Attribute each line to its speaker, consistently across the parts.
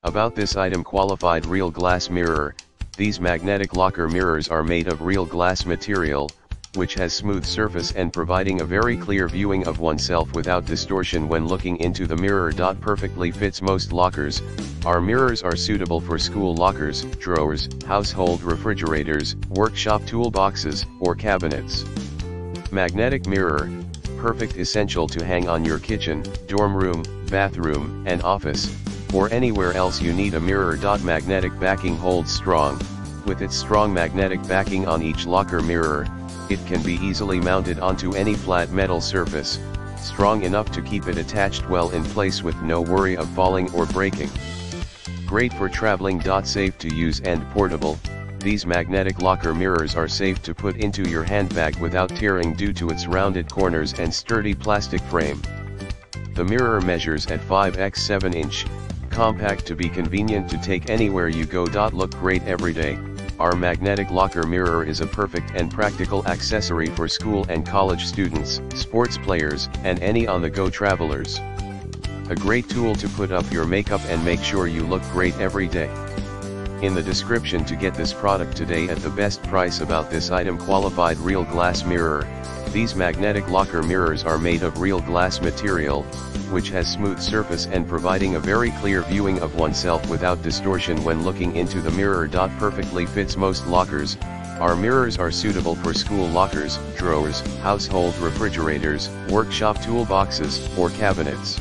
Speaker 1: About this item: qualified real glass mirror. These magnetic locker mirrors are made of real glass material, which has smooth surface and providing a very clear viewing of oneself without distortion when looking into the mirror. Perfectly fits most lockers. Our mirrors are suitable for school lockers, drawers, household refrigerators, workshop toolboxes, or cabinets. Magnetic mirror, perfect, essential to hang on your kitchen, dorm room, bathroom, and office, or anywhere else you need a mirror. Magnetic backing holds strong. With its strong magnetic backing on each locker mirror, it can be easily mounted onto any flat metal surface, strong enough to keep it attached well in place with no worry of falling or breaking. Great for traveling. Safe to use and portable. These magnetic locker mirrors are safe to put into your handbag without tearing due to its rounded corners and sturdy plastic frame. The mirror measures at 5x7 inch, compact to be convenient to take anywhere you go. Look great every day. Our magnetic locker mirror is a perfect and practical accessory for school and college students, sports players, and any on-the-go travelers. A great tool to put up your makeup and make sure you look great every day. In the description to get this product today at the best price. About this item: qualified real glass mirror. These magnetic locker mirrors are made of real glass material, which has smooth surface and providing a very clear viewing of oneself without distortion when looking into the mirror. Perfectly fits most lockers. Our mirrors are suitable for school lockers, drawers, household refrigerators, workshop toolboxes, or cabinets.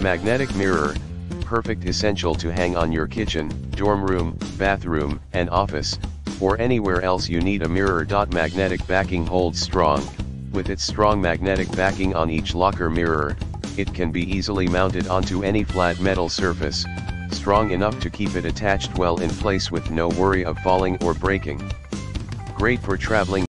Speaker 1: Magnetic mirror, perfect, essential to hang on your kitchen, dorm room, bathroom, and office, or anywhere else you need a mirror. Magnetic backing holds strong. With its strong magnetic backing on each locker mirror, it can be easily mounted onto any flat metal surface, strong enough to keep it attached well in place with no worry of falling or breaking. Great for traveling.